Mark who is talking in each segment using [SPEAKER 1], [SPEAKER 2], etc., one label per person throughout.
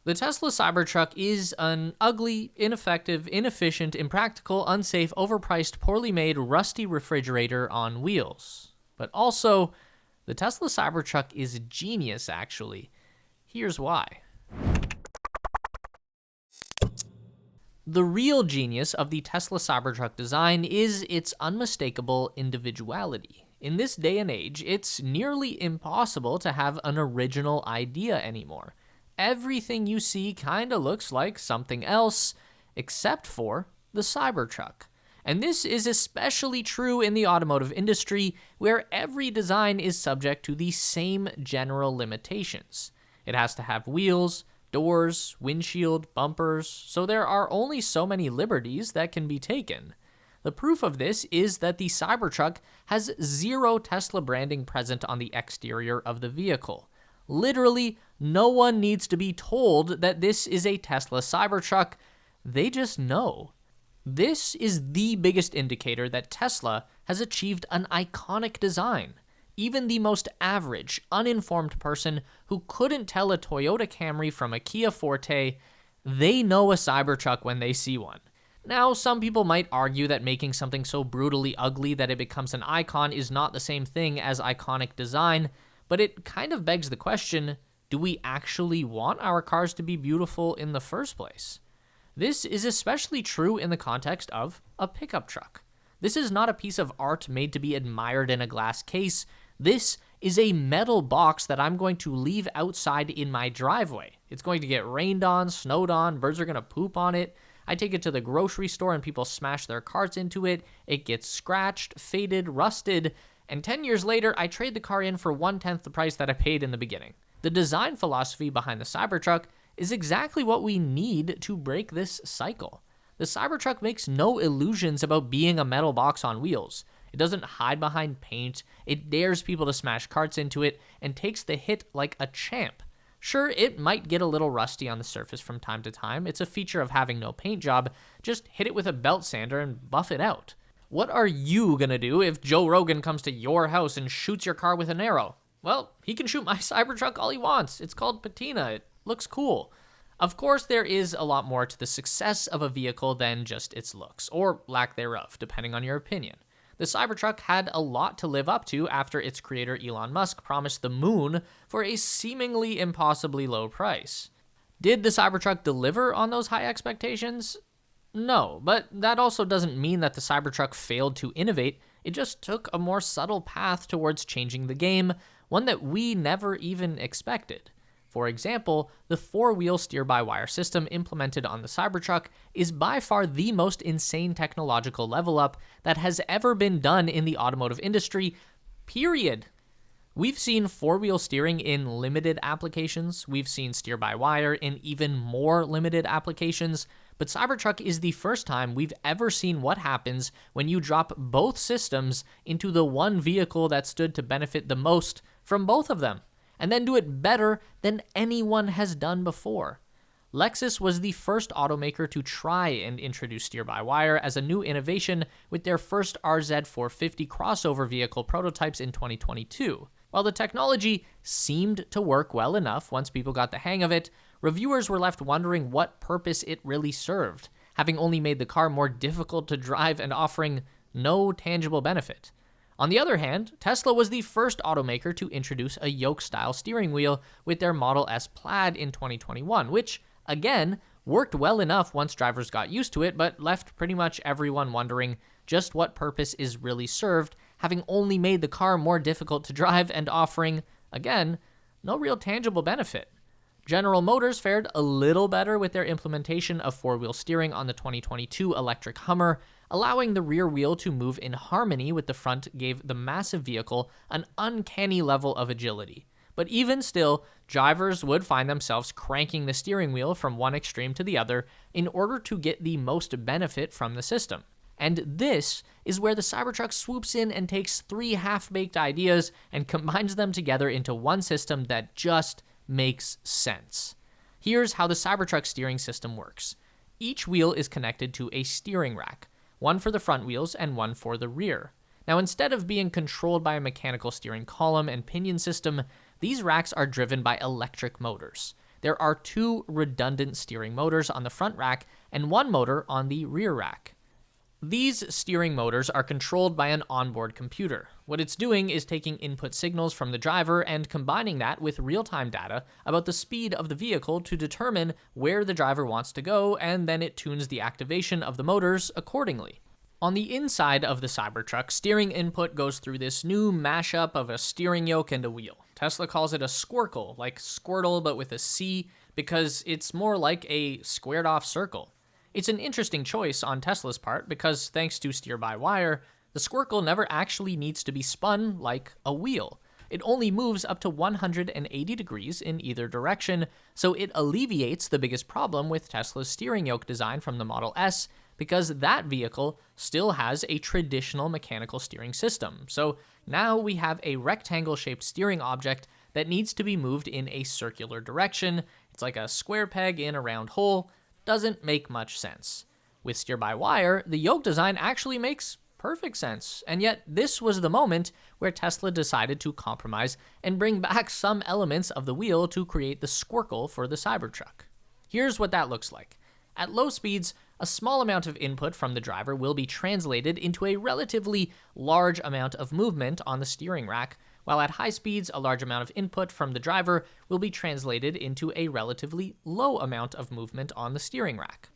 [SPEAKER 1] The Tesla Cybertruck is an ugly, ineffective, inefficient, impractical, unsafe, overpriced, poorly made, rusty refrigerator on wheels. But also, the Tesla Cybertruck is genius, actually. Here's why. The real genius of the Tesla Cybertruck design is its unmistakable individuality. In this day and age, it's nearly impossible to have an original idea anymore. Everything you see kinda looks like something else, except for the Cybertruck. And this is especially true in the automotive industry, where every design is subject to the same general limitations. It has to have wheels, doors, windshield, bumpers, so there are only so many liberties that can be taken. The proof of this is that the Cybertruck has zero Tesla branding present on the exterior of the vehicle. Literally, no one needs to be told that this is a Tesla Cybertruck. They just know. This is the biggest indicator that Tesla has achieved an iconic design. Even the most average, uninformed person who couldn't tell a Toyota Camry from a Kia Forte, they know a Cybertruck when they see one. Now, some people might argue that making something so brutally ugly that it becomes an icon is not the same thing as iconic design, but it kind of begs the question, do we actually want our cars to be beautiful in the first place? This is especially true in the context of a pickup truck. This is not a piece of art made to be admired in a glass case. This is a metal box that I'm going to leave outside in my driveway. It's going to get rained on, snowed on, birds are going to poop on it. I take it to the grocery store and people smash their carts into it. It gets scratched, faded, rusted, and 10 years later, I trade the car in for 1/10 the price that I paid in the beginning. The design philosophy behind the Cybertruck is exactly what we need to break this cycle. The Cybertruck makes no illusions about being a metal box on wheels. It doesn't hide behind paint, it dares people to smash carts into it, and takes the hit like a champ. Sure, it might get a little rusty on the surface from time to time. It's a feature of having no paint job. Just hit it with a belt sander and buff it out. What are you gonna do if Joe Rogan comes to your house and shoots your car with an arrow? Well, he can shoot my Cybertruck all he wants. It's called patina. It looks cool. Of course, there is a lot more to the success of a vehicle than just its looks, or lack thereof, depending on your opinion. The Cybertruck had a lot to live up to after its creator Elon Musk promised the moon for a seemingly impossibly low price. Did the Cybertruck deliver on those high expectations? No, but that also doesn't mean that the Cybertruck failed to innovate. It just took a more subtle path towards changing the game, one that we never even expected. For example, the four-wheel steer-by-wire system implemented on the Cybertruck is by far the most insane technological level up that has ever been done in the automotive industry, period. We've seen four-wheel steering in limited applications, we've seen steer-by-wire in even more limited applications, but Cybertruck is the first time we've ever seen what happens when you drop both systems into the one vehicle that stood to benefit the most from both of them, and then do it better than anyone has done before. Lexus was the first automaker to try and introduce steer-by-wire as a new innovation with their first RZ450 crossover vehicle prototypes in 2022. While the technology seemed to work well enough once people got the hang of it, reviewers were left wondering what purpose it really served, having only made the car more difficult to drive and offering no tangible benefit. On the other hand, Tesla was the first automaker to introduce a yoke-style steering wheel with their Model S Plaid in 2021, which, again, worked well enough once drivers got used to it, but left pretty much everyone wondering just what purpose is really served, having only made the car more difficult to drive and offering, again, no real tangible benefit. General Motors fared a little better with their implementation of four-wheel steering on the 2022 electric Hummer. Allowing the rear wheel to move in harmony with the front gave the massive vehicle an uncanny level of agility. But even still, drivers would find themselves cranking the steering wheel from one extreme to the other in order to get the most benefit from the system. And this is where the Cybertruck swoops in and takes three half-baked ideas and combines them together into one system that just makes sense. Here's how the Cybertruck steering system works. Each wheel is connected to a steering rack, one for the front wheels and one for the rear. Now, instead of being controlled by a mechanical steering column and pinion system, these racks are driven by electric motors. there are 2 redundant steering motors on the front rack and 1 motor on the rear rack. These steering motors are controlled by an onboard computer. What it's doing is taking input signals from the driver and combining that with real-time data about the speed of the vehicle to determine where the driver wants to go, and then it tunes the activation of the motors accordingly. On the inside of the Cybertruck, steering input goes through this new mashup of a steering yoke and a wheel. Tesla calls it a squircle, like Squirtle but with a C, because it's more like a squared-off circle. It's an interesting choice on Tesla's part because, thanks to steer-by-wire, the squircle never actually needs to be spun like a wheel. It only moves up to 180 degrees in either direction, so it alleviates the biggest problem with Tesla's steering yoke design from the Model S, because that vehicle still has a traditional mechanical steering system. So now we have a rectangle-shaped steering object that needs to be moved in a circular direction. It's like a square peg in a round hole. Doesn't make much sense. With steer-by-wire, the yoke design actually makes perfect sense, and yet this was the moment where Tesla decided to compromise and bring back some elements of the wheel to create the squircle for the Cybertruck. Here's what that looks like. At low speeds, a small amount of input from the driver will be translated into a relatively large amount of movement on the steering rack, while at high speeds, a large amount of input from the driver will be translated into a relatively low amount of movement on the steering rack.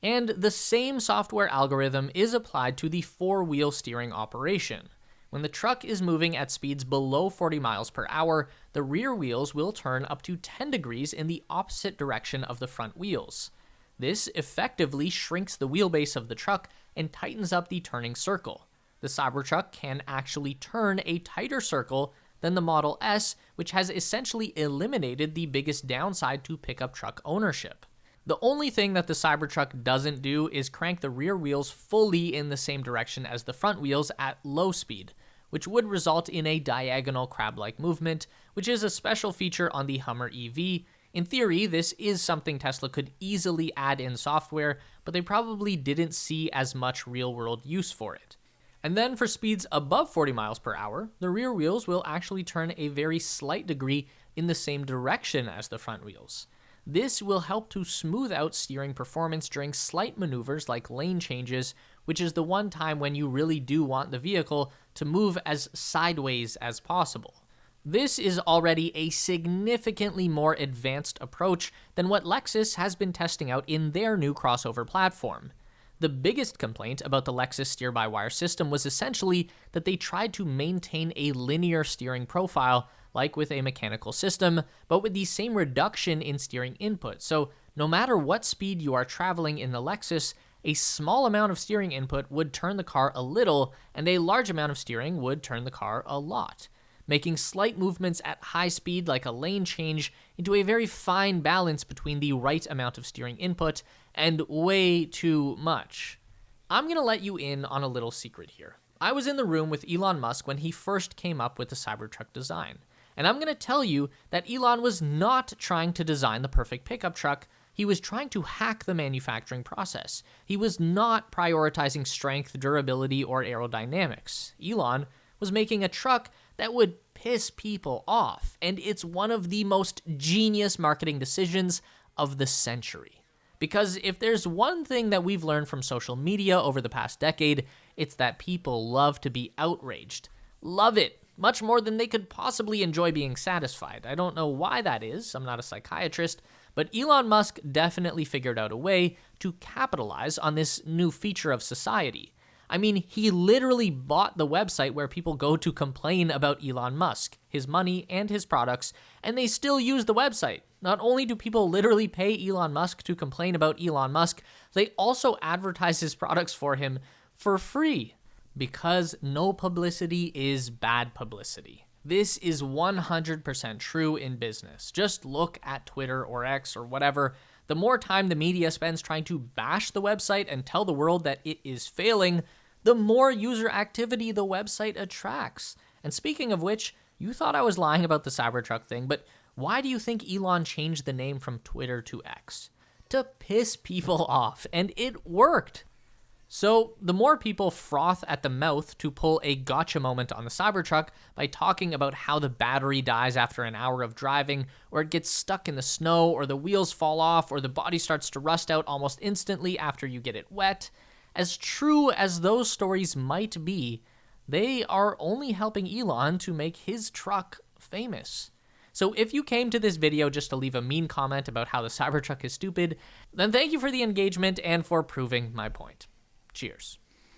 [SPEAKER 1] And the same software algorithm is applied to the 4-wheel steering operation. When the truck is moving at speeds below 40 miles per hour, the rear wheels will turn up to 10 degrees in the opposite direction of the front wheels. This effectively shrinks the wheelbase of the truck and tightens up the turning circle. The Cybertruck can actually turn a tighter circle than the Model S, which has essentially eliminated the biggest downside to pickup truck ownership. The only thing that the Cybertruck doesn't do is crank the rear wheels fully in the same direction as the front wheels at low speed, which would result in a diagonal crab-like movement, which is a special feature on the Hummer EV. In theory, this is something Tesla could easily add in software, but they probably didn't see as much real-world use for it. And then for speeds above 40 miles per hour, the rear wheels will actually turn a very slight degree in the same direction as the front wheels. This will help to smooth out steering performance during slight maneuvers like lane changes, which is the one time when you really do want the vehicle to move as sideways as possible. This is already a significantly more advanced approach than what Lexus has been testing out in their new crossover platform. The biggest complaint about the Lexus steer-by-wire system was essentially that they tried to maintain a linear steering profile, like with a mechanical system, but with the same reduction in steering input. So no matter what speed you are traveling in the Lexus, a small amount of steering input would turn the car a little, and a large amount of steering would turn the car a lot, making slight movements at high speed, like a lane change, into a very fine balance between the right amount of steering input and way too much. I'm going to let you in on a little secret here. I was in the room with Elon Musk when he first came up with the Cybertruck design, and I'm going to tell you that Elon was not trying to design the perfect pickup truck. He was trying to hack the manufacturing process. He was not prioritizing strength, durability, or aerodynamics. Elon was making a truck that would piss people off, and it's one of the most genius marketing decisions of the century. Because if there's one thing that we've learned from social media over the past decade, it's that people love to be outraged. Love it, much more than they could possibly enjoy being satisfied. I don't know why that is, I'm not a psychiatrist, but Elon Musk definitely figured out a way to capitalize on this new feature of society. I mean, he literally bought the website where people go to complain about Elon Musk, his money, and his products, and they still use the website. Not only do people literally pay Elon Musk to complain about Elon Musk, they also advertise his products for him for free. Because no publicity is bad publicity. This is 100% true in business. Just look at Twitter or X or whatever. The more time the media spends trying to bash the website and tell the world that it is failing, the more user activity the website attracts. And speaking of which, you thought I was lying about the Cybertruck thing, but why do you think Elon changed the name from Twitter to X? To piss people off, and it worked. So, the more people froth at the mouth to pull a gotcha moment on the Cybertruck by talking about how the battery dies after an hour of driving, or it gets stuck in the snow, or the wheels fall off, or the body starts to rust out almost instantly after you get it wet, as true as those stories might be, they are only helping Elon to make his truck famous. So if you came to this video just to leave a mean comment about how the Cybertruck is stupid, then thank you for the engagement and for proving my point. Cheers.